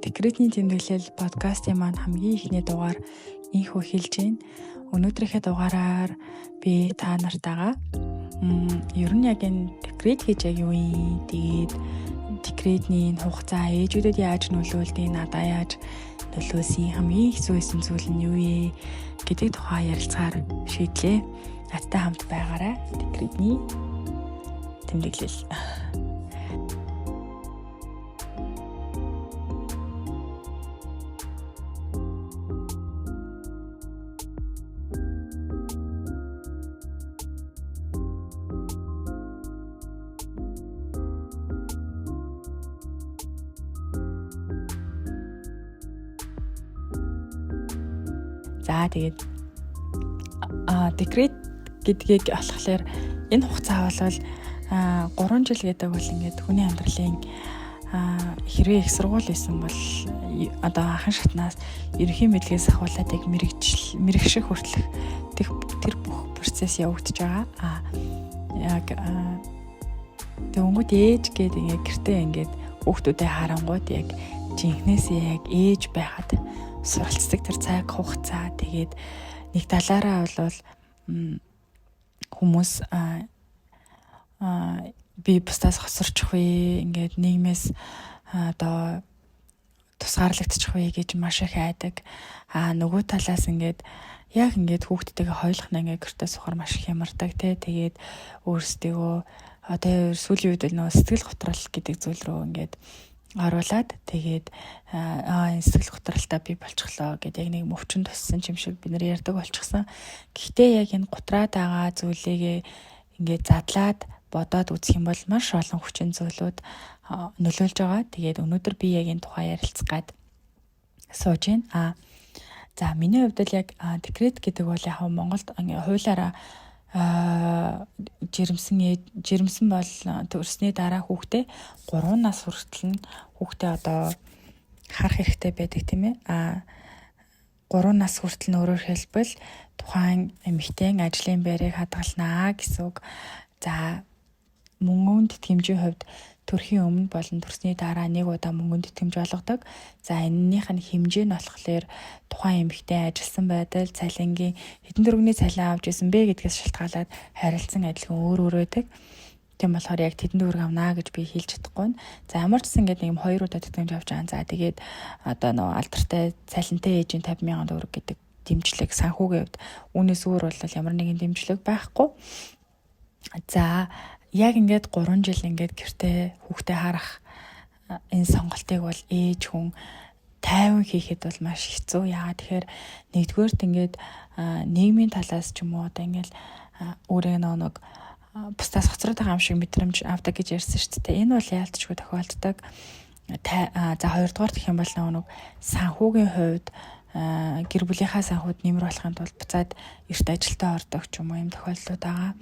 Декретний тэмдэглэл подкастын маань хамгийн ихний дугаар инхүү хэлж байна. Өнөөдрийнхээ дугаараар би та нартайгаа ер нь яг энэ декрет гэж яг юу юм? Тэгээд декретний хугацаа ээжүүдэд яаж нөлөөлдөг, надад яаж нөлөөсөн, хамгийн хэцүү байсан зүйл нь юу вэ гэдэг тухай ярилцахаар шийдлээ. Надтай хамт байгаарай. Декретний тэмдэглэл. За тэгээд декрет гэдгийг болохоор энэ хугацаа бол 3 жил гэдэг бол ингээд хүний амьдралын хэрвээ их сургууль байсан бол одоо анхан шатнаас ерөнхий мэдлэгээс ахуулаад яг мэрэгших хүртэлх тэр бүх процесс явагдаж байгаа. Яг дөнгөд ээж гэдэг ингээд гэртээ ингээд хүүхдүүдээ харангууд яг жинхнээсээ яг ээж байхад суралцдаг тэр цаг хугацаа. Тэгээд нэг талаараа бол хүмүүс би бусдаас хоцорчих вэ, ингээд нийгмээс одоо тусгаарлагдчих вэ гэж маш их айдаг. Нөгөө талаас ингээд яг ингээд хүүхдтэйгээ хойлохна ингээд гэртээ сухаар маш их ямардаг те. Тэгээд өөрсдөө одоо сүүлийн үед нөө сэтгэл готрол гэдэг зүйл рүү ингээд оруулаад тэгээд энэ сэтгэл готролтой би болчихлоо гэдэг яг нэг мөвчөнд туссан юм шиг бид нар ярьдаг болчихсон. Гэхдээ яг энэ готраад байгаа зүйлээ ингээд задлаад бодоод үзэх юм бол маш олон хүчин зүйлүүд нөлөөлж байгаа. Тэгээд өнөөдөр би яг энэ тухай ярилцах гад сууж байна. За миний хувьд л яг декрет гэдэг бол яг Монголд хуулиараа жирэмсэн бол төрсний дараа хүүхдээ 3 нас хүртэл нь хүүхдээ одоо харах хэрэгтэй байдаг тийм ээ. 3 нас хүртэл нь өөрөөр хэлбэл тухайн эмэгтэйн ажлын байрыг хадгалнаа гэсэн үг. За мөнгөнд тэтгэмжийн хувьд төрхийн өмнө болон төрсний дараа нэг удаа мөнгөнд тэтгэмж олгодог. За энэнийх нь хэмжээ нь болохоор тухайн эмэгтэй ажилласан байдал, цалингийн хэдэн төгрөгийн цалин авч исэн бэ гэдгээс шалтгаалаад харилцан адилхан өөр байдаг. Тийм болохоор яг тэдэн төгрөг авнаа гэж би хэлж чадахгүй. За ямар ч гэсэн ингээд нэг 2 удаа тэтгэмж авч байгаа. За тэгээд одоо нөгөө алдартай цалинтай ээжийн 50,000 төгрөг гэдэг дэмжлэг санхүүгийн хувьд үүнээс өөр бол ямар нэгэн дэмжлэг байхгүй. За яг ингээд 3 жил ингээд гэртээ хүүхдээ харах энэ сонголтыг бол ээж хүн тайван хийхэд бол маш хэцүү. Яагаад тэгэхээр нэгдүгээрт ингээд нийгмийн талаас ч юм уу одоо ингээд өөрөө нэг бусдаас хоцроод байгаа юм шиг мэдрэмж авдаг гэж ярьсан шүү дээ. Энэ бол яалтчгүй тохиолддог. За хоёрдугаар гэх юм бол нэг санхүүгийн хувьд гэр бүлийнхаа санхуд нэмэр болохын тулд буцаад эрт ажилдаа ордог ч юм уу юм тохиолдлууд байгаа.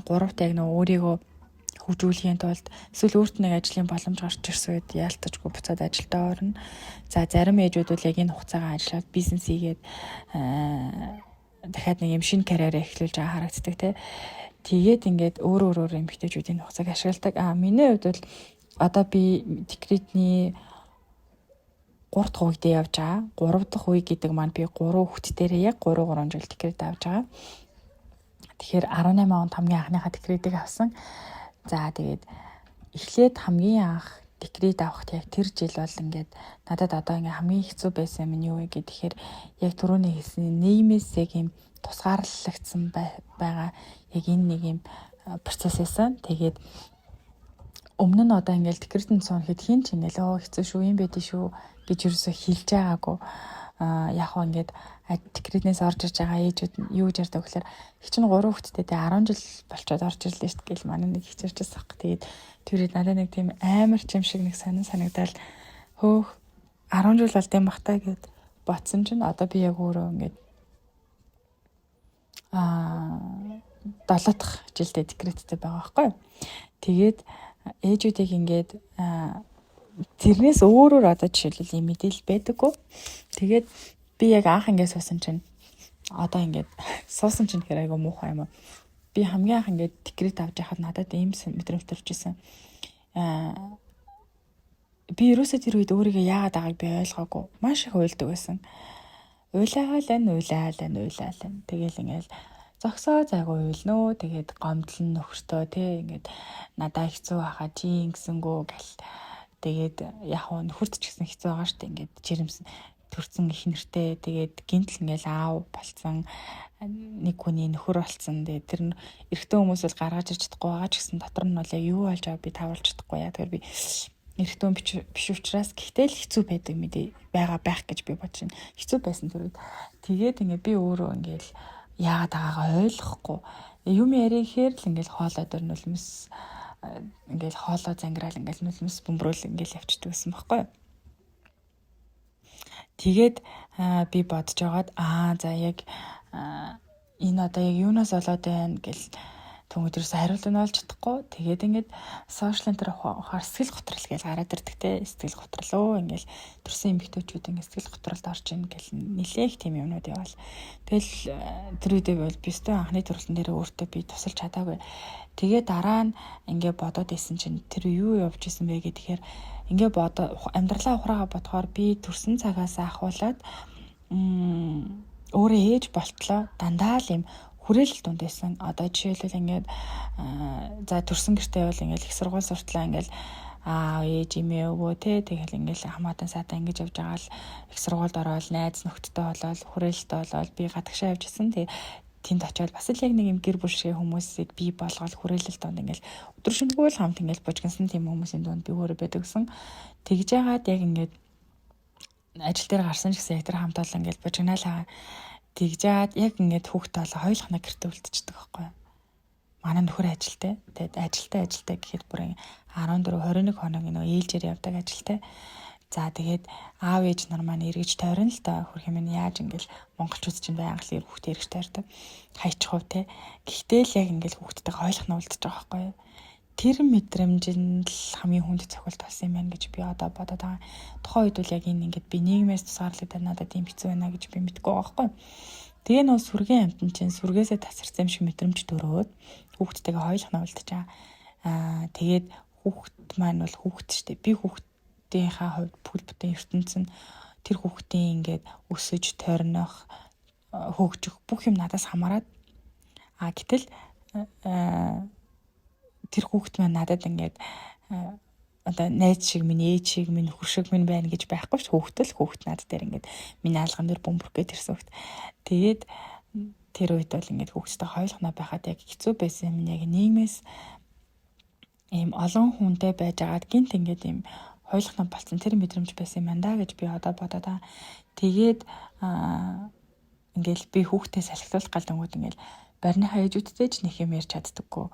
Гуравт яг нөгөө өөрийгөө хөгжүүлэхийн тулд эсвэл өөрт нэг ажлын боломж гарч ирсэн үед яалтчгүй буцаад ажилдаа орно. За зарим ээжүүд бол яг энэ хугацаагаа ажиллаад бизнес хийгээд дахиад нэг юм шинэ карьераа эхлүүлж байгаа харагддаг те. Тэгээд ингээд өөр эмэгтэйчүүд энэ хугацааг ашигладаг. Миний хувьд бол одоо би декретний 3 дахь үедээ явж байгаа. 3 дахь үе гэдэг маань би 3 хүүхдтээрээ яг 3 жил декрет авч байгаа. Тэгэхээр 18 онд хамгийн анхныхаа декретийг авсан. За тэгээд эхлээд хамгийн анх декрет авахт яг тэр жил бол ингээд надад одоо ингээд хамгийн хэцүү байсан юм юу вэ гэхээр яг түрүүний хэлсэн нийгмээс яг юм тусгаарлагдсан байгаа яг энэ нэг юм процесс байсан. Тэгээд өмнө нь одоо ингээд декретэн суунхэд хин ч ингээл хэцүү шүү юм байдий шүү гэж юусоо хэлж байгаагүй. Яг хоо ингээд декретнээс орж иж байгаа ээжүүд нь юу гэж ярьдаг гэхээр их чинь 3 хүүхэдтэй 10 жил болчоод орж ирлээ шүү гэл манай нэг хичэрч байсан хэрэг. Тэгээд тэрийг надад нэг тийм амар ч юм шиг нэг санагдал хөөх 10 жил болд юм бахтаа гэд ботсон чинь одоо би яг өөрөө ингээд 7 дахь жилдээ декреттэй байгаа байхгүй. Тэгээд ээжүүдийг ингээд тэрнээс өөрөөр одоо жишээлбэл юм мэдээлэл байдаггүй. Тэгээд би яг анх ингээд суусан чинь одоо ингээд суусан чинь хэрэг айгу муухай юм уу. Би хамгийн анх ингээд декрет авч яхад надад ийм мэдрэмж төрж исэн. би ерөөсөө тэр үед өөрийгөө яагаад байгааг би ойлгоогүй. Маш их уйлдаг байсан. Уйлаалаа. Тэгэл ингээл зогсоо зайгүй уйлнөө. Тэгээд гомдлон нөхөртөө те ингээд надаа хэцүү хахаа чи ингэсэнгүү гэл. Тэгээд яг нөхөрт ч гэсэн хэцүү байгаа штэ ингээд жирэмсэн төрсэн их нэртэй. Тэгээд гинтл ингээл аав болцсон нэг хүний нөхөр болцсон. Тэгээд тэр эрэгтэй хүмүүс бол гаргаж ирж чадахгүй байгаа ч гэсэн дотор нь бол яг юу болж байгааг би тавуулж чадахгүй яа. Тэгэхээр би эрэгтэй биш учраас гэхдээ л хэцүү байдаг мэдээ байх гэж би бодож байна. Хэцүү байсан тэр үед. Тэгээд ингээ би өөрөө ингээл яагаад байгаагаа ойлгохгүй. Юм ярихээр л ингээл хоолой дээр нулимс ингээл хоолой зангираал ингээл нулимс бөмбөрөөл ингээл явчихдаг гэсэн байхгүй юу. Тэгээд би бодож байгаад за яг энэ одоо яг юунаас болоод байна гэл төнгөдрөөс хариулт нь олж чадахгүй. Тэгээд ингээд сошиал энэ ухаар сэтгэл готрол гэж гараад ирдэг те. Сэтгэл готролоо ингээл төрсэн эмэгтэйчүүд ингээд сэтгэл готролд орж ийн гэл нилээх тийм юмнууд яваал. Тэгэл тэр үедээ бол бистэ анхны төрөлтөн дээр өөртөө би тусалж чадаагүй. Тэгээд дараа нь ингээд бодоод исэн чинь тэр юу явж исэн бэ гэхээр ингээд амьдралаа ухраагаа бодохоор би төрсэн цагаас ахуулаад өөрөө ээж болтлоо дандаа л юм хүрээлэл дунд байсан. Одоо жишээлбэл ингээд за төрсэн гэртээ бол ингээд их сургууль суртлаа ингээд ээж имээ өвөө те тэгэл ингээд хамаатан саатан ингэж явж байгаа л их сургуульд ороод найз нөхдөдтэй болоод хүрээлэлтэй болоод би гадагшаа явж исэн. Тэгээ тэнд очиод бас л яг нэг юм гэр бүл шиг хүмүүсийг бий болгоод хүрээлэл донд ингээд өдөр шөнөгүй л хамт ингээд бужигнсан тийм хүмүүсийн донд би өөрөө байдаг гэсэн. Тэгж яагаад яг ингээд ажил дээр гарсан ч гэсэн яг тэр хамт олон ингээд бужигнаалаа тэгжээд яг ингээд хүүхдээ болоо хоёулах нэг гэртээ үлдчихдэг байхгүй юу. Манай нөхөр ажилтай. Тэгээд ажилтай гэхэд бүр 14 21 хоног нөө ээлжээр явдаг ажилтай. За тэгээд аав ээж нар маань эргэж тойрно л та хөрх юм яаж ингээл монголчууд чинь байгалийн хүүхдээ эргэж тойрдог. Хайчих уу те. Гэхдээ л яг ингээл хүүхдтэйгээ хоёулах нь үлдчихэж байгаа байхгүй юу. Тэр мэдрэмж нь л хамгийн хүнд цохилт болсон юм байна гэж би одоо бодоод байгаа. Тухайн үед бол яг энэ ингээд би нийгмээс тусгаарлагдаад надад тийм хэцүү байна гэж би мэдгүй байгаа байхгүй. Тэгээ нөө сүргийн амтан чинь сүргээсээ тасарсан юм шиг мэдрэмж төрөөд хүүхдтэйгээ хоёулах нь үлдчихэж байгаа. Тэгээд хүүхд маань бол хүүхд штэ. Би хүүхдийнхаа хувьд бүл бүтэн ертөнц нь тэр хүүхдийн ингээд өсөж тойрнох хөгжих бүх юм надаас хамаарат. Гэтэл тэр хүүхд маань надад ингээд одоо найз шиг минь ээж шиг минь нөхөр шиг минь байна гэж байхгүй ш. Хүүхд над дээр ингээд миний алган дээр бөмбөрөх гэж ирсэн хүүхд. Тэгээд тэр үед бол ингээд хүүхдтэй хойлохноо байхад яг хэцүү байсан юм яг нийгмээс ийм олон хүнтэй байж агаад гинт ингээд ийм хойлохноо болцсон тэр мэдрэмж байсан юм даа гэж би одоо бодоод байгаа. Тэгээд ингээд би хүүхдээ салхилуулах галдангууд ингээд барьныхаа ээжүүдтэй ч нэг юм ярьж чаддаггүй.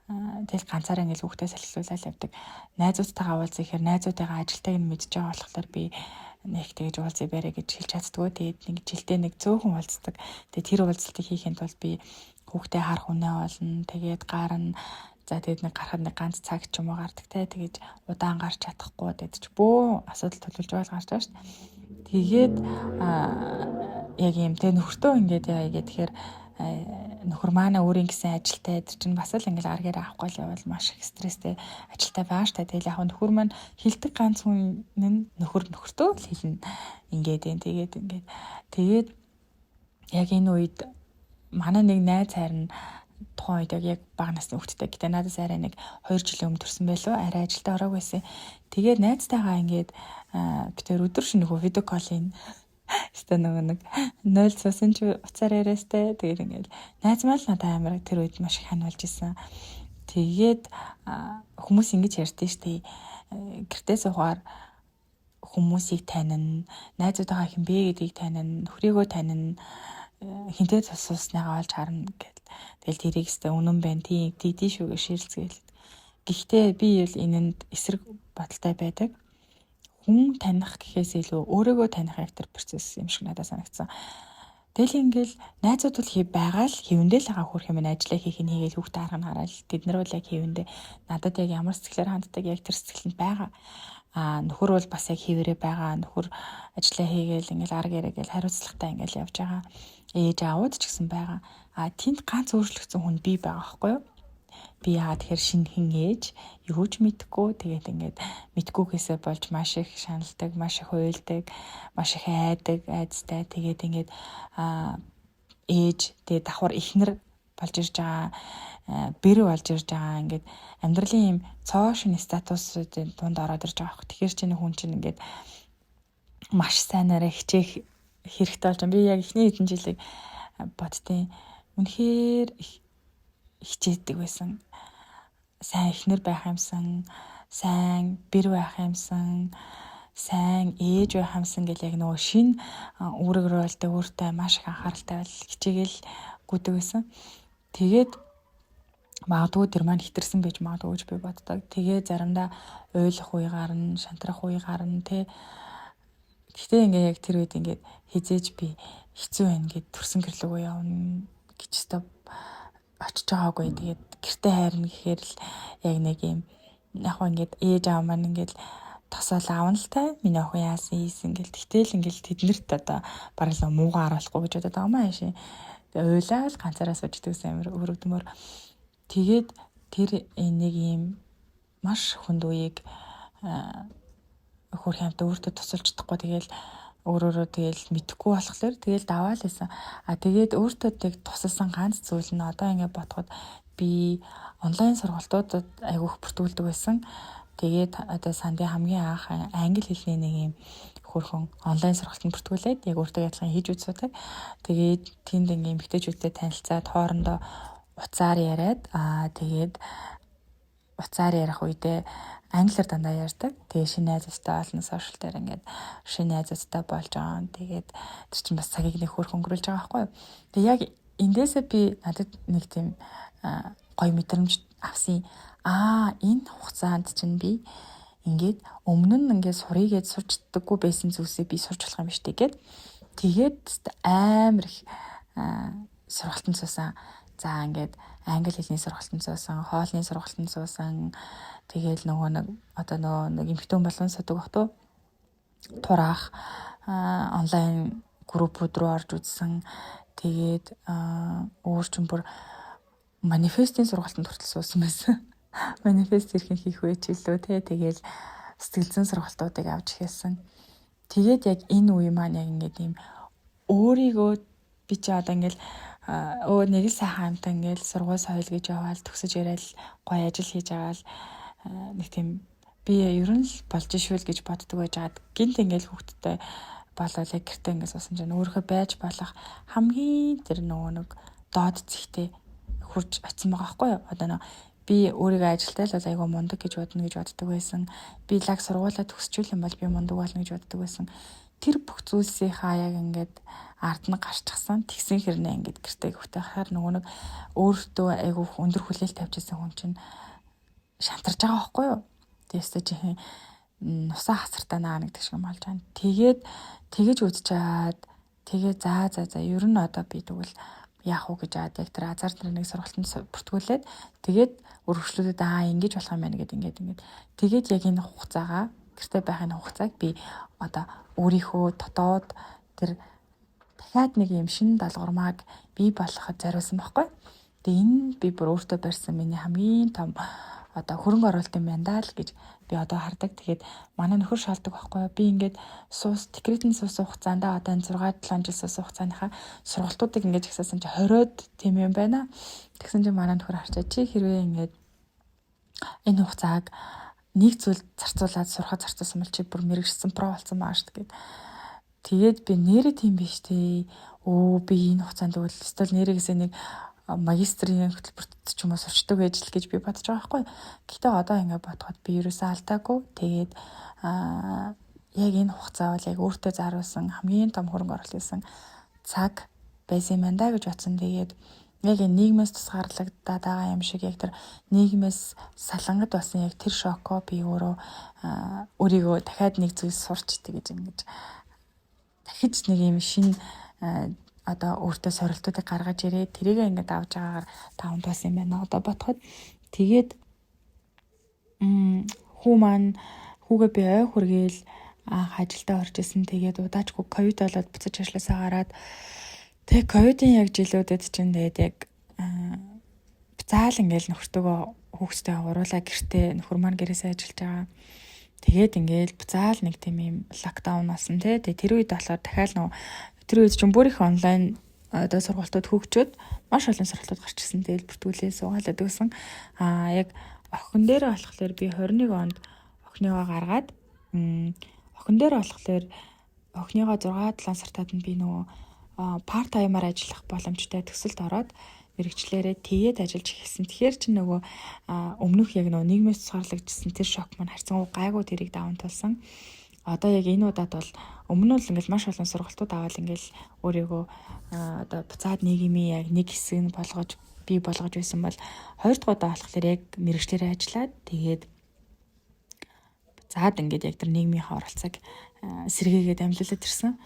Тэгэл ганцаараа ингээл хүүхдээ салхилуулаад явдаг. Найзуудтайгаа уулзах гэхээр найзуудтайгаа ажилтайг нь мэдж байгаа болохоор би нэг тэгж уулзъя бэрэ гэж хэлж чаддгүй. Тэгээд нэг жилдээ нэг зөөхөн уулздаг. Тэгээд тэр уулзалтыг хийхэд бол би хүүхдээ харах үнэ олно. Тэгээд гарна. За тэгээд нэг гарахад нэг ганц цаг ч юм уу гардаг те. Тэгээд удаан гарч чадахгүй. Тэгээд ч бөө асуудал төлөвлөж байгаа гарч байгаа шүү дээ. Тэгээд яг юм те нөхөртөө ингээд яа гэхээр нөхөр маань өөрийн гэсэн ажилтай тэр чинь бас л ингээл аргаар авахгүй л явал маш их стресстэй ажилтай байгаа штэ. Тэгэл яг нөхөр маань хилдэг ганц хүн нь нөхөртөө л хэлнэ ингээд тэгээд яг энэ үед манай нэг найз хайр нь тухайн үед яг бага насны хүүхэдтэй гэдэг надаас арай нэг 2 жилийн өмнө төрсэн байлоо. Арай ажилдаа ороогүй байсан. Тэгээд найзтайгаа ингээд битэр өдөр шөнөгүй видео колын Өстө нэг 0 цусан ч уцаар яриастай. Тэгээд ингээд найз маань л надад амар тэр үед маш их хань болж исэн. Тэгээд хүмүүс ингэж ярьдээ штэ. Гэртээ суугаар хүмүүсийг танина, найзуудаа хэн бэ гэдгийг танина, нөхрийгөө танина, хинтээ цуснаагаа олж харна гэл. Тэгэл тэрийг өстө үнэн байна. Тийм шүү гэж ширлцгээл. Гэхдээ би бол энэнд эсрэг бодолтой байдаг. Хүн таних гэхээс илүү өөрийгөө таних актер процесс юм шиг надад санагдсан. Тэгэл ингээл найзууд бол байгаа л хэвэндээ л байгаа хөрх юм ажиллаа хийх нь хийгээл хүүхдээ харах нь хараад тэд нар бол яг хэвэндээ надад яг ямар сэтгэлээр ханддаг яг тэр сэтгэлд байгаа. Нөхөр бол бас яг хэвээрээ байгаа. Нөхөр ажиллаа хийгээл ингээл арга яриагээл хариуцлагатай ингээл явж байгаа. Ээж аауд ч гэсэн байгаа. Тэнд ганц өөрчлөгдсөн хүн би байгаа байхгүй юу? би яагаад тэгэхээр шинэхэн ээж юу ч мэдэхгүй тэгээд ингээд мэдгүйгээсээ болж маш их шаналдаг, маш их хуйлдаг, маш их айдастай тэгээд ингээд ээж тэгээд давхар ихнэр болж ирж байгаа, бэр болж ирж байгаа ингээд амьдралын юм цоо шин статусуудын дунд ороод ирж байгаа. Тэгэхээр чинь хүн чинь ингээд маш сайнараа хичээх хэрэгтэй болж байна. Би яг эхний хэдэн жилиг бодтیں۔ Үнэхээр хичээдэг байсан. Сайн эхнэр байх юмсан, сайн бэр байх юмсан, сайн ээж байх юмсан гэл яг нөгөө шин үүрэг рүүлдэг өөртөө маш их анхааралтай бол хичээгээл гүдэг байсан. Тэгээд магадгүй тэр маань хитэрсэн байж магадгүй гэж би боддог. Тэгээ заримдаа ойлгох үе гарна, шантрах үе гарна тий. Гэхдээ ингээ яг тэр үед ингээ хизээж би хэцүү байна гэд төрсөн гэрлэгөө явна гэж өстө очиж байгаагүй. Тэгээд гэртээ хайрна гэхээр л яг нэг юм яг ингээд ээж аав маань ингээд тосол аавна л та миний охин яасан ийсэн гэл тэгтэл ингээд тэднэрт одоо бараг л муугаа харуулахгүй гэж бодоод байгаа маа шин. Тэгээ уйлал ганцаараа сууждаг амар өрөвдмөр. Тэгээд тэр нэг юм маш хүнд үеийг хөр хямдаа өөртөө тусалж чадахгүй тэгэл өөрөөрөө тэгэл мэдхгүй болохоор тэгэл даваал байсан. Тэгээд өөртөө тэг тусалсан ганц зүйл нь одоо ингээд бодоход би онлайн сургалтуудад айгүйх бүртгүүлдэг байсан. Тэгээд одоо сандын хамгийн анх англи хэлний нэг юм хөрхөн онлайн сургалтанд бүртгүүлээд яг өөртөө ядлан хийж үзсэн. Тэгээд тэнд ингээд эмэгтэйчүүдтэй танилцаад хоорондоо уцаар яриад тэгээд уцаар ярих үедээ англиар дандаа ярьдаг. Тэгээ шинэ найзтай олон сошиал дээр ингээд шинэ найзтай болж байгаа. Тэгээд тэр чинь бас цагийг нэг хөрх өнгөрүүлж байгаа байхгүй юу. Тэгээ яг эндээсээ би надад нэг тийм гоё мэдрэмж авсан. Энэ хугацаанд чинь би ингээд өмнө нь ингээд сурыгээд сурчдаггүй байсан зүйлсээ би сурч болох юм биш тэгээд амар их сургалтанд суусан. За ингээд англи хэлний сургалтанд суусан, хоолны сургалтанд суусан. Тэгээл нөгөө нэг эмэгтэй болгон суудаг бах туу. Тураах онлайн группүүд рүү орж үзсэн. Тэгээд өөрчн бүр манифестийн сургалтанд хүртэл суусан байсан. Манифест хэрхэн хийх вэ ч илүү те. Тэгээл сэтгэлзэн сургалтуудыг авч хэлсэн. Тэгээд яг энэ үе маань яг ингээд юм өөрийгөө би ч одоо ингээд нэг л сайхан амтан ингээл сургууль соёл гэж яваал төгсөж ирээл гоё ажил хийж аваал нэг тийм би ер нь л болж шүүл гэж боддог байж хаад гинт ингээл хүүхдтэй болоо яг гэртээ ингээд суусан чинь өөрөө байж болох хамгийн тэр нөгөө нэг доод зихтэй хурж очсон байгаа байхгүй юу. Одоо нөө би өөрийгөө ажилтаа л айгүй мундаг гэж бодно гэж боддог байсан. Би лаг сургуулаа төгсчүүл юм бол би мундаг болно гэж боддог байсан. Тэр бүх зүйлсийнхаа яг ингээд ард нь гарчсан тэгсэн хэрнээ ингээд гэртээ хөвтэй хахаар нөгөө нэг өөртөө айгүй өндөр хүлээл тавьж ирсэн хүн чинь шантарж байгаа байхгүй юу. Тэгээсээ чихэн нусаа хасартаа наана гэдэг шиг болж байгаа. Тэгээд тэгэж үзчихэд тэгээ за ер нь одоо би тэгвэл яах вэ гэж яад яг тэр азар нэг сургалтанд бүртгүүлээд тэгээд өргөжлүүдэд ингэж болох юм байна ингээд тэгээд яг энэ хугацаагаа гэртээ байх энэ хугацааг би одоо өөрийнхөө дотоод тэр дахиад нэг юм шинэ даалгаврмааг бий болгоход зориулсан байхгүй. Тэгээ энэ би бүр өөртөө барьсан миний хамгийн том одоо хөрөнгө оруулалт юм байна даа л гэж би одоо хардаг. Тэгээд манай нөхөр шалдаг байхгүй. Би ингээд декретний суусан хугацаанд одоо 6-7 жил суусан хугацааныхаа сургалтуудыг ингээд ихссэн чи 20-од тийм юм байна. Тэгсэн чинь манай нөхөр харчаа чи хэрвээ ингээд энэ хугацааг нэг зүйл зарцуулаад сурахад зарцуулсан бол чи бүр мэрэгчсэн про болсон баа шүү дээ. Тэгээд би нэрээ тийм биш те. Би энэ хугацаанд үл эсвэл нэрээсээ нэг магистрийн хөтөлбөрт ч юм уу сурчдаг байж л гэж би бодож байгаа байхгүй. Гэхдээ одоо ингээд бодоход би ерөөсөө алдаагүй. Тэгээд яг энэ хугацаа бол яг өөртөө заруулсан хамгийн том хөрөнгө оруулалт гэсэн цаг байсан юм даа гэж бодсон. Тэгээд яг энэ нийгмээс тусгаарлагдаад байгаа юм шиг яг тэр нийгмээс салангад болсон яг тэр шокоо би өөрийгөө дахиад нэг зүйл сурчдаг гэж ингэж дахиж нэг юм шин одоо өөртөө сорилтуудыг гаргаж ирээ тэрийг ингээд авч байгаагаар таван бас юм байна. Одоо бодоход тэгээд хүүгээ би ой хүргээл анх ажилдаа орж исэн. Тэгээд удаачгүй ковид болоод буцаж ажилласаа гараад тэг ковидын яг жилүүдэд чинь тэгээд яг буцаал ингээл нөхөртөөгөө хүүхдтэй уруулаа гэртээ нөхөр маань гэрээсээ ажиллаж байгаа. Тэгээд ингээл буцаал нэг тийм юм локдаун болсон тий. Тэгээд тэр үед болохоор дахиад нөгөө тэр үед ч бүр их онлайн одоо сургалтууд хөгжөөд маш олон сургалтууд гарч ирсэн. Тэгээд бүртгүүлээ суугаалаад өгсөн. Яг охин дээр болохоор би 21 онд охиныгоо гаргаад охин дээр болохоор охиныгоо 6-7 сартаад нь би нөгөө парт таймаар ажиллах боломжтой төсөлд ороод мэрэгчлэрээ тэгээд ажиллаж эхэлсэн. Тэгэхээр чи нөгөө өмнөх яг нөгөө нийгмээс тусгаарлагдсан тэр шок маань харьцангуй гайгүй тэрийг даван тулсан. Одоо яг энэ удаад бол өмнө нь ингээл маш олон сургалтууд аваад ингээл өөрийгөө одоо буцаад нийгмийн яг нэг хэсэг нь болгож байсан бол хоёр дахь удаа болохоор яг мэрэгчлэрээ ажиллаад тэгээд заад ингээд яг тэр нийгмийнхаа оролцоог сэргээгээд амжилтад ирсэн.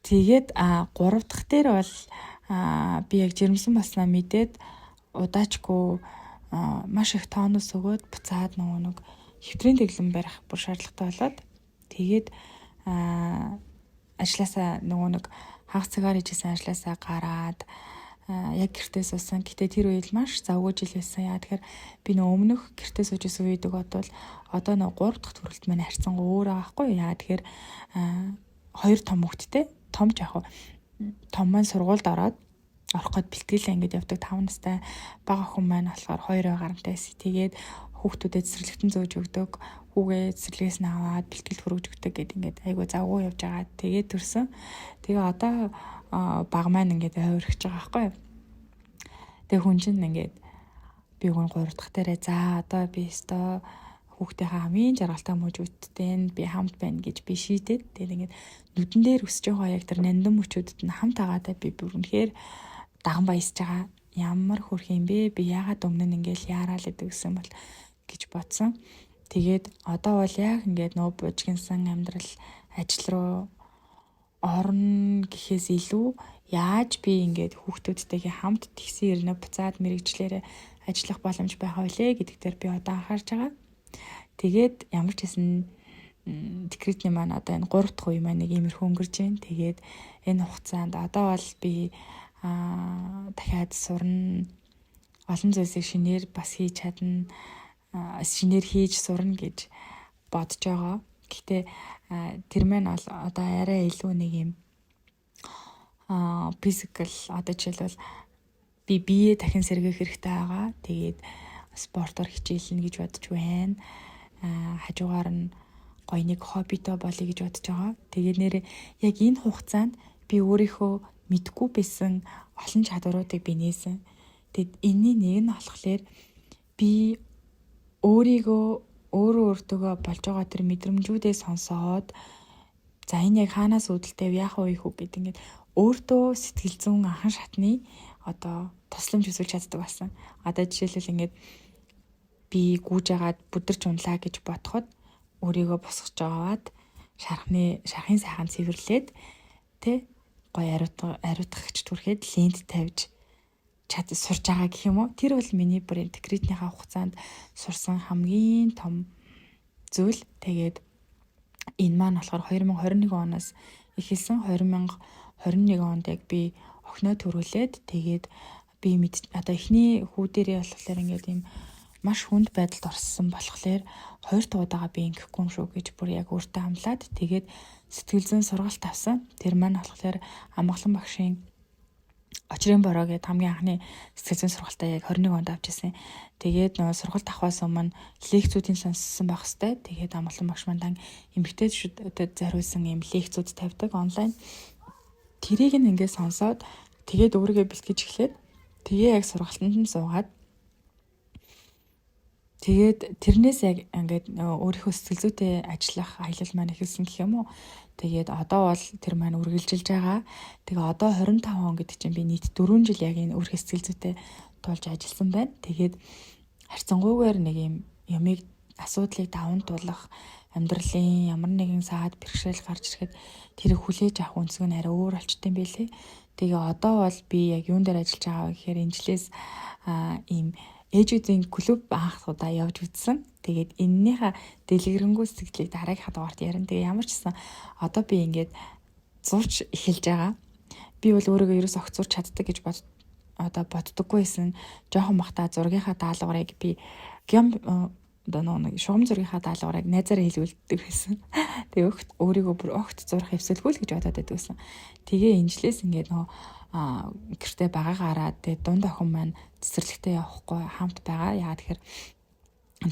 Тэгээд 3 дахь дээр бол би яг жирэмсэн болсноо мэдээд удаачгүй маш их тонус өгөөд буцаад нөгөө нэг хэвтрийн дэглэм барих бүр шаардлагатай болоод тэгээд ажилласаа нөгөө нэг хагас цагаар хийжсэн ажилласаа гараад яг гэртээ суусан. Гэтэ тэр үед маш завгүй жил байсан. Яа тэгэхээр би нөгөө өмнөх гэртээ сууж исэн үеийг бодвол одоо нөгөө 3 дахь төрөлт маань харьцангуй өөр байгаа байхгүй юу? Яа тэгэхээр 2 том хүүхэдтэй том ч яг том маань сургуульд ороод орох гээд бэлтгэлээ ингэж явдаг 5 настай бага охин маань болохоор 2 гарантай байсан. Тэгээд хүүхдүүдэд цэцэрлэгтэн зөөж өгдөг. Хүүгээ цэцэрлэгээс нь аваад бэлтгэл хүргэж өгдөг гэд ингээд айгу завгүй явж байгаа. Тэгээд төрсөн. Тэгээ одоо баг маань ингээд ойрхож байгаа байхгүй юу? Тэгээ хүн чинь ингээд би гон 3 дахь дээрээ за одоо би өстой хүүхдийнхээ хамгийн жаргалтай мужуудтай би хамт байна гэж би шийдээд тэгээд ингээд нүдэн дээр өсөж байгаа яг тэр нандин мөчүүдэд нь хамт агаадаа би бүр үнэхээр даган баясаж байгаа. Ямар хөрх юм бэ? Би яагаад өмнө нь ингээл яараал идэг гэсэн бол гэж бодсон. Тэгээд одоо бол яг ингээд нөө бужигнсан амьдрал ажил руу орно гэхээс илүү яаж би ингээд хүүхдүүдтэйгээ хамт тэгсэн ирнэ буцаад мэрэгчлэрээ ажиллах боломж байх байлээ гэдэг дээр би одоо анхаарч байгаа. Тэгээд ямар ч хэсэн декретний маань одоо энэ 3 дахь үе маань нэг иймэрхүү өнгөрч байна. Тэгээд энэ хугацаанд одоо бол би дахиад сурна, олон зүйлсийг шинээр бас хийж чадна, шинээр хийж сурна гэж бодож байгаа. Гэхдээ тэр маань бол одоо арай илүү нэг юм физикал одоо жишээлбэл би бие дахин сэргээх хэрэгтэй байгаа. Тэгээд спортоор хичээлнэ гэж бодож байна. Хажуугаар нь гоё нэг хоббитой болъё гэж бодож байгаа. Тэгээд нэр яг энэ хугацаанд би өөрийнхөө мэдгүй байсан олон чадваруудыг би нээсэн. Тэгэд энэний нэг нь болохоор би өөртөөгөө болж байгаа тэр мэдрэмжүүдээ сонсоод за энэ яг хаанаас үүдэлтэй яах вэ хүү гэдэг ингээд өөртөө сэтгэл зүйн анхан шатны одоо тусламж үзүүлж чаддаг болсон. Одоо жишээлбэл ингээд би гүүж агаад бүдэрч унлаа гэж бодоход өөрийгөө босгож аваад шархын сайхан цэвэрлээд тэ гоё ариутгагч түрхэд лент тавьж сурж байгаа гэх юм уу. Тэр бол миний бүр декретнийхаа хугацаанд сурсан хамгийн том зүйл. Тэгээд энэ маань болохоор 2021 оноос эхэлсэн. 2021 онд яг би охиноо төрүүлээд тэгээд би одоо эхний хүү дээрээ болохоор ингээд юм маш хүнд байдалд орсон болохоор хоёр дахь удаага би ингэхгүй юм шүү гэж бүр яг өөртөө хамлаад тэгээд сэтгэл зүйн сургалт авсан. Тэр маань болохоор амгалан багшийн очрын бороо гэдэг хамгийн анхны сэтгэл зүйн сургалтаа яг 21 онд авч ирсэн. Тэгээд нөгөө сургалт авахаас өмнө лекцүүдийн сонссон байх хэвээр. Тэгээд амгалан багш маань эмэгтэйчүүдэд зориулсан юм лекцүүд тавьдаг онлайн. Тэрийг ингээд сонсоод тэгээд өөрийгөө бэлтгэж эхлээд тэгээ яг сургалтанд нь суугаад тэгээд тэрнээс яг ингээд өөрийнхөө сэтгэл зүйтэй ажиллах аялал маань эхэлсэн гэх юм уу. Тэгээд одоо бол тэр маань үргэлжилж байгаа. Тэгээ одоо 25 он гэдэг чинь би нийт 4 жил яг энэ өөрийнхөө сэтгэл зүйтэй тулж ажилласан байна. Тэгээд харьцангуйгаар нэг юм ямиг асуудлыг даван туулах амьдралын ямар нэгэн саад бэрхшээл гарч ирэхэд тэрийг хүлээж авах үнцэг нь арай өөр болчтой юм байлээ. Тэгээ одоо бол би яг юун дээр ажиллаж байгаа гэхээр энэ жилээс ийм ээжүүдийн клуб анх удаа явж үзсэн. Тэгээд энэнийхээ дэлгэрэнгүй сэтгэлийг дараагийнхаа дугаарт ярина. Тэгээ ямар ч гэсэн одоо би ингээд зурч эхэлж байгаа. Би бол өөрийгөө ерөөс огт зурч чаддаг гэж одоо боддоггүйсэн жоохон бахта зургийнхаа даалгаврыг би гям одоо нэг шугам зургийнхаа даалгаврыг найзаараа хэлүүлдэг байсан. Тэгээ өгт өөрийгөө бүр огт зурх хэвсэлгүй л гэж бодоод байдаг байсан. Тэгээ инжлээс ингээд гэртээ багаагаараа тэгээ дунд охин маань цэцэрлэгтээ явахгүй хамт байгаа. Яагаад тэгэхээр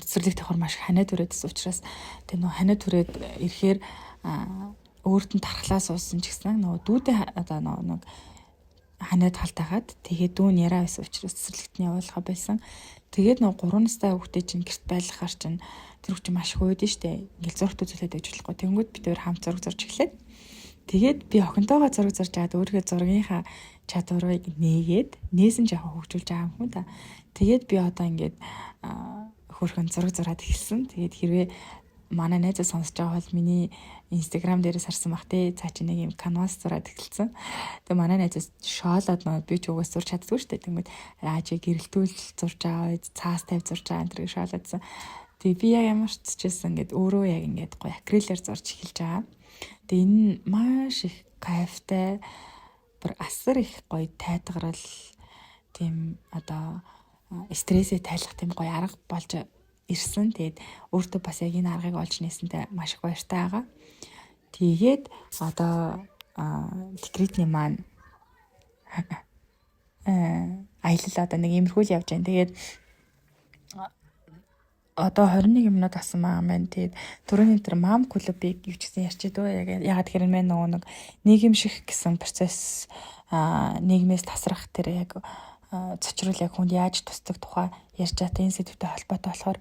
цэцэрлэгт явахаар маш ханиад түрээдсэн учраас тэгээ нөгөө ханиад түрээд ирэхээр өөрт нь тархлаа суусан ч гэсэн нөгөө дүүдээ одоо нэг ханиад халтаагаад тэгээд дүүн яраа байсан учраас цэцэрлэгт нь явуулахаа байсан. Тэгээд нөгөө 3 настай хүүхдээ чинь гэрт байлгахаар чинь тэр хүүхдээ маш их ууд нь штэ. Ингээл зургт үзүүлээд байж болохгүй. Тэнгүүд бид өөр хамт зураг зурж эхлээд тэгээд би охинтойгоо зураг зурж аваад өөрийнхөө зургийнхаа чадварыг нээсэн жоохон хөгжүүлж байгаа юм да. Тэгээд би одоо ингээд хөөрхөн зураг зураад эхэлсэн. Тэгээд хэрвээ манай найзаа сонсож байгаа бол миний Instagram дээрээс харсан бах тий. Цаа чи нэг юм canvas зураад эхэлсэн. Тэгээ манай найзаас шоолоод нөө би ч угаас зурж чаддгүй шүү дээ. Тэгмэд чи гэрэлтүүл зурж байгаа, цаас тавь зурж байгаа энэ төр шоолоодсан. Тэгээ би яг ямар ч чижсэн ингээд өөрөө яг ингээд гоё акрилээр зурж эхэлж байгаа. Тэгээ энэ маш их кайфтай бүр асар их гоё тайтгарал тийм одоо стрессээ тайлах тийм гоё арга болж ирсэн. Тэгээд өөртөө бас яг энэ аргыг олж нээсэнтэй маш их баяртай байгаа. Тэгээд одоо декретний маань аялал одоо нэг иймэрхүү л явж байна. Тэгээд одоо 21 минут асан маань. Тэгээд түрүүний тэр мам клубыг юу ч гэсэн ярьчихэд ягаад гэхээр мэн нөгөө нэг нийгэмших гэсэн процесс нийгмээс тасрах тэр яг цочрол яг хүнд яаж тусдаг тухай ярьж байгаа энэ сэдвтэй холбоотой болохоор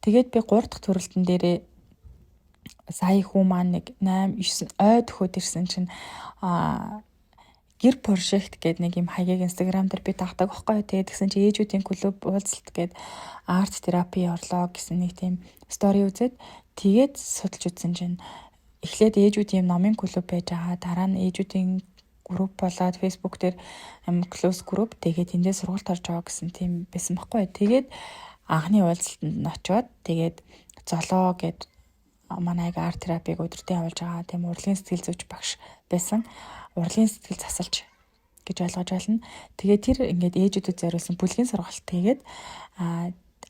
тэгээд би 3 дахь төрөлтөн дээрээ сая хүн маань нэг 8 9 ойд хөөд ирсэн чинь гэр project гэдэг нэг юм хаягийг Instagram дээр би тагдаг байхгүй. Тэгээд тэгсэн чи ээжүүдийн клуб уулзалт гэдэг арт терапи орлоо гэсэн нэг тийм стори үзээд тэгээд судалж үзсэн чинь эхлээд ээжүүдийн номын клуб байж байгаа. Дараа нь ээжүүдийн групп болоод Facebook дээр close group тэгээд эндээ сургалт орж байгаа гэсэн тийм байсан байхгүй. Тэгээд анхны уулзалтанд нь очиод тэгээд золоо гэд манайг арт терапиг өдөртөө явуулж байгаа тийм урлагийн сэтгэл зүйч багш байсан. Урлагийн сэтгэл засалж гэж ойлгож байна. Тэгээд тэр ингээд ээжүүдэд зориулсан бүлгийн сургалт тэгээд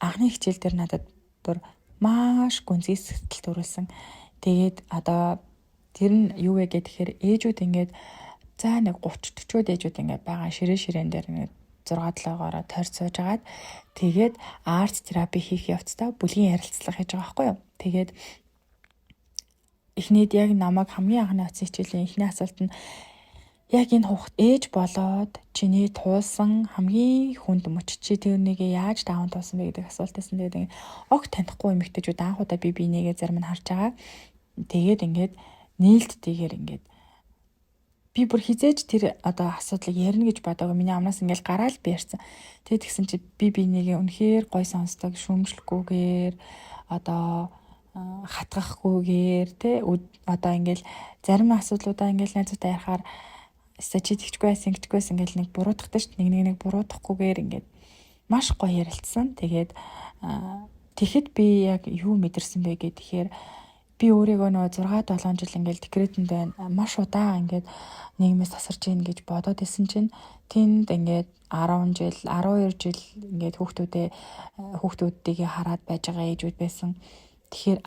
анхны хичээл дээр надад бүр маш гүнзгий сэтгэл төрүүлсэн. Тэгээд одоо тэр нь юу вэ гэхээр ээжүүд ингээд за нэг 30-40 ээжүүд ингээд байгаа ширээн дээр ингээд 6-7-гоороо тойрч сууж агаад тэгээд арт терапи хийх явцдаа бүлгийн ярилцлага хийж байгаа байхгүй юу. Тэгээд эхнийд яг намайг хамгийн анхны оцсон хичээлийн эхний асуулт нь яг энэ хүүхд ээж болоод чиний туулсан хамгийн хүнд мөч чи тэрнийг яаж даван туулсан бэ гэдэг асуулт байсан. Тэгээд огт танихгүй эмэгтэйчүүд анхудаа би бинийгээ зарим нь харж байгаа. Тэгээд ингээд нээлттэйгээр ингээд би бүр хизээж тэр одоо асуудлыг ярина гэж бодоагүй. Миний амнаас ингээл гараал би ярьсан. Тэгээд тэгсэн чи би бинийгээ үнэхээр гой сонсдог, шүүмжлэхгүйгээр одоо хатгахгүйгээр те одоо ингээл зарим асуудлуудаа ингээл найзуудаа ярихаар чи тэгчгүй байсан ингээл нэг буруутгахтай шүү дээ. Нэг буруутгахгүйгээр ингээд маш гоё ярилцсан. Тэгээд тэгэхэд би яг юу мэдэрсэн бэ гэхээр би өөрийгөө нөгөө 6-7 жил ингээл декретэнд байна. Маш удаан ингээд нийгмээс тасарч ийн гэж бодоод исэн чинь тэнд ингээд 10 жил, 12 жил ингээд хүүхдүүдтэйгээ хараад байж байгаа ээжүүд байсан. Тэгэхээр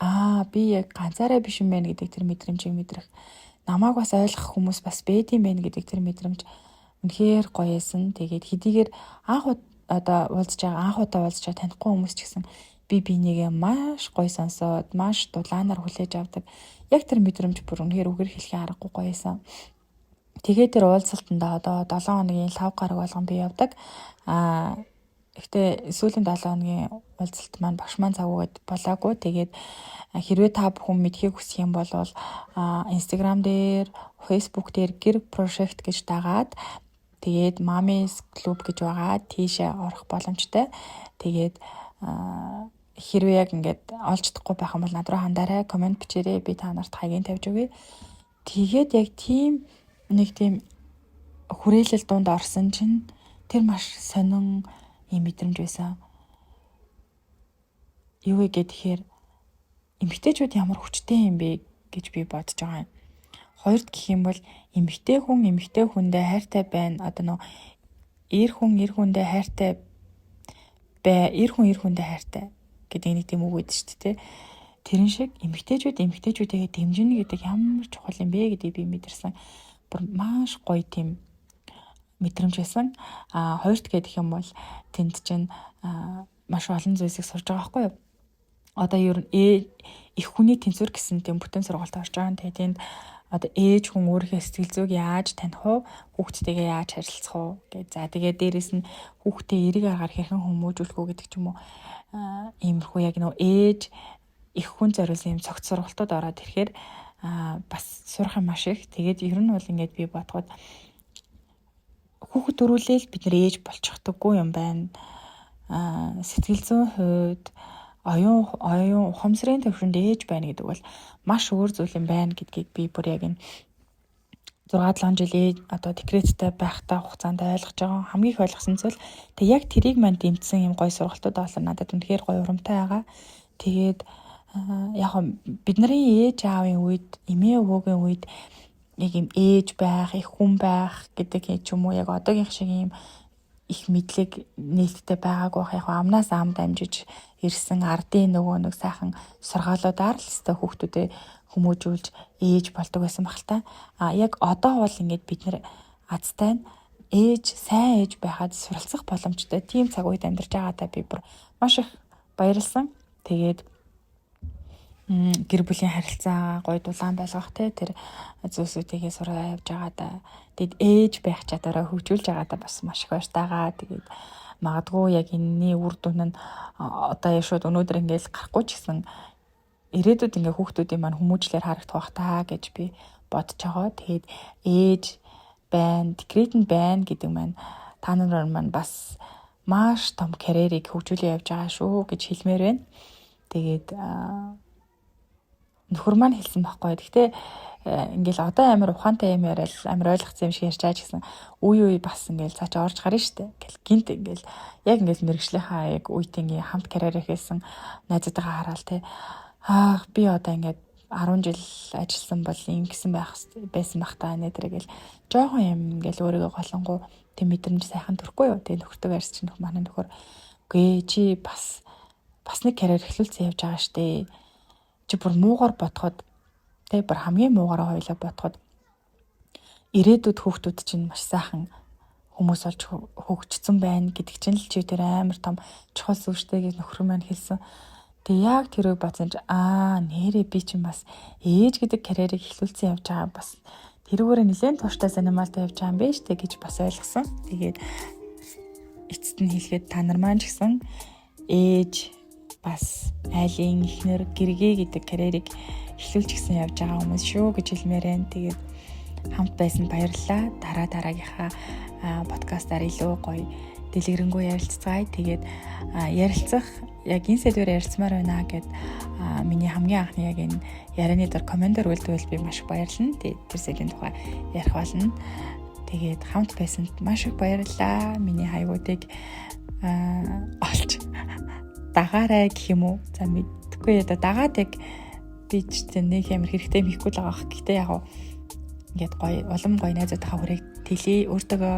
би яг ганцаараа биш юм байна гэдэг тэр мэдрэмжийг мэдрэх. Намайг бас ойлгох хүмүүс бас байд юм байна гэдэг тэр мэдрэмж үнэхээр гоё эсэн. Тэгээд хэдийгээр одоо уулзж байгаа анхудаа уулзж байгаа танихгүй хүмүүс ч гэсэн би бинийгээ маш гоё сонсоод маш дулаанаар хүлээж авдаг. Яг тэр мэдрэмж бүр үнэхээр үгээр хэлхийн аргагүй гоё эсэн. Тэгээд тэр уулзалтанда одоо 7 хоногийн 5 гараг болгон би явдаг. Гэхдээ сүүлийн 7 хоногийн уулзалт маань багш маань цагуугаад болоогүй. Тэгээд хэрвээ та бүхэн мэдхийг хүсэх юм бол Instagram дээр, Facebook дээр гэр project гэж дагаад тэгээд Mommy's Club гэж байгаа. Тийшээ орох боломжтой. Тэгээд хэрвээ яг ингээд олж чадахгүй байх юм бол над руу хандаарай, комент бичээрэй. Би та нарт хаягийн тавьж өгье. Тэгээд яг тийм хүрээлэл дунд орсон чинь тэр маш сонин юм мэдрэмж байсан. Юу вэ гэхээр эмэгтэйчүүд ямар хүчтэй юм бэ гэж би бодож байгаа юм. Хоёрд гэх юм бол эмэгтэй хүндээ хайртай байна. Одоо эр хүндээ хайртай эр хүндээ хайртай гэдэг нэг тийм үг өгдөө шүү дээ. Тэрэн шиг эмэгтэйчүүдээ дэмжинэ гэдэг ямар чухал юм бэ гэдгийг би мэдэрсэн. Бүр маш гоё тийм мэдрэмж байсан. Хоёрт гэх юм бол тэнд чинь маш олон зүйлсийг сурж байгаа байхгүй юу? Одоо ер нь их хүний тэнцвэр гэсэн тийм бүтэн сургалт орж байгаа. Тэгээд тэнд одоо ээж хүн өөрийнхөө сэтгэл зүйг яаж таних вэ? Хүүхдтэйгээ яаж харилцах вэ гэж. За тэгээд дээрэс нь хүүхдээ эрэг аргаар хэрхэн хүмүүжүүлэх үү гэдэг ч юм уу. Иймэрхүү яг нөө ээж их хүн зориулсан юм цогц сургалтууд ороод ирэхээр бас сурах юм маш их. Тэгээд ер нь бол ингээд би бодоход хүүхэд төрүүлээл бид нэр ээж болчихдоггүй юм байна. Сэтгэл зүйн хувьд оюун ухамсарын төвшөнд ээж байна гэдэг бол маш өөр зүйл юм байна гэдгийг би бүр яг энэ 6-7 жил одоо декреттэй байхдаа хугацаанд ойлгож байгаа. Хамгийн их ойлгосон зүйл тэг яг тэрийг мань дэмжсэн юм гоё сургалтууд олно надад үнэхээр гоё урамтай байгаа. Тэгээд яг бидний ээж аавын үед, эмээ өвөөгийн үед яг юм ээж байх, их хүн байх гэдэг юм уу яг одоогийн шиг юм их мэдлэг нээлттэй байгаагүй байх. Яг амнаас ам дамжиж ирсэн ардын нөгөө нэг сайхан сургаалуудаар л өстой хүүхдүүдээ хүмүүжүүлж ээж болдог байсан баг та. Яг одоо бол ингээд бид нэр азтай сайн ээж байхад суралцах боломжтой тийм цаг үед амьдарч байгаадаа би бүр маш их баярлсан. Тэгээд гэр бүлийн харилцаа гоё дулаан байлгах тэр зүйлсүүдийгээ сураа явж байгаадаа тэгэд ээж байх чадвараа хөгжүүлж байгаадаа бас маш их баяртайгаа. Тэгээд магадгүй яг энэний үр дүн нь одоо шууд өнөөдөр ингээл гарахгүй ч гэсэн ирээдүйд ингээ хүүхдүүдийн маань хүмүүжлэр харагдах бах таа гэж би бодож байгаа. Тэгээд ээж байна, декрет нь байна гэдэг маань та нар маань бас маш том карьерийг хөгжүүлээ явж байгаа шүү гэж хэлмээр байна. Тэгээд нөхөр маань хэлсэн байхгүй. Гэхдээ ингээл одоо амар ухаантай юм яриад амар ойлгоцсон юм шиг ярьж байгаа гэсэн үе бас ингээл цаачаа орж гарна штэ. Ингээл гинт ингээл яг ингээл мэрэгжлийнхаа яг үеийнгийн хамт карьер хийсэн найзуудаа хараад те би одоо ингээд 10 жил ажилласан бол юм гисэн байсан бах та нэтэргээл жоохон юм ингээл өөрийгөө голонгоо тийм мэдрэмж сайхан төрөхгүй юу. Тэгээ нөхөртөө ярьж чинь манай нөхөр үгүй чи бас нэг карьер эхлүүлсэн явж байгаа штэ. Чи бүр муугар бодоход тэ бүр хамгийн муугаараа хойлоо бодоход ирээдүйд хүүхдүүд чинь маш сайхан хүмүүс олж хөгжсөн байна гэдэг чинь л чи тэр амар том чухал зүйл штэ гэж нөхөр маань хэлсэн. Тэгээ яг тэрийг бодсон чи нэрээ би чинь бас ээж гэдэг карьерийг эхлүүлсэн явж байгаа бас тэрүүгээр нэлээд тууштай занималтай явж байгаа юм байна штэ гэж бас ойлгосон. Тэгээд эцэст нь хэлэхэд та нар маань ч гэсэн ээж бас айлын ихнэр гэргээ гэдэг карьерийг эхлүүлж гисэн явж байгаа хүмүүс шүү гэж хэлмээр байна. Тэгээд хамт байсан баярлалаа. Дараагийнхаа подкастаар илүү гоё дэлгэрэнгүй ярилцгаая. Тэгээд ярилцах яг энэ сэдвээр ярилцмаар байна гэд миний хамгийн анхны яг энэ ярианы дор комментээр үлдвэл би маш баярлалаа. Тэр сэдвийн тухай ярих болно. Тэгээд хамт байсанд маш их баярлалаа. Миний хайгуудыг олж дагаарай гэх юм уу. За мэдгүй яа дагаад яг би ч нэг амар хэрэгтэй мэхгүй л байгаа. Гэхдээ яг ингээд гоё улам гоё найзуудынхаа хүрээг тэлээ. Өөртөө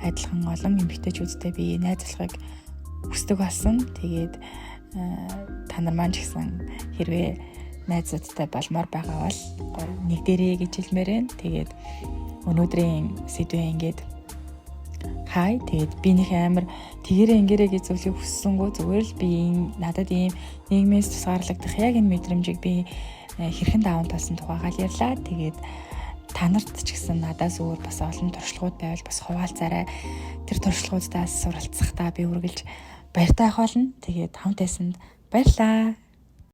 адилхан олон эмэгтэйчүүдтэй би найзлахыг хүсдэг болсон. Тэгээд та нар маань ч гэсэн хэрвээ найзуудтай болмоор байгаа бол гоё нэг дээрээ гэж хэлмээр байна. Тэгээд өнөөдрийн сэдвээ ингээд тэгээд би нэг амар тэгэрээ ингэрээ гэж зүйлийг хүссэнгөө зүгээр л би надад ийм нийгмээс тусгаарлагдах яг энэ мэдрэмжийг би хэрхэн даван талсан тухайгаа ярьлаа. Тэгээд та нарт ч гэсэн надаас өөр бас олон туршлагууд байвал бас хуваалцаарай. Тэр туршлагуудаас суралцахдаа би үргэлж баяртай байх болно. Тэгээд хамт байсанд баярлалаа.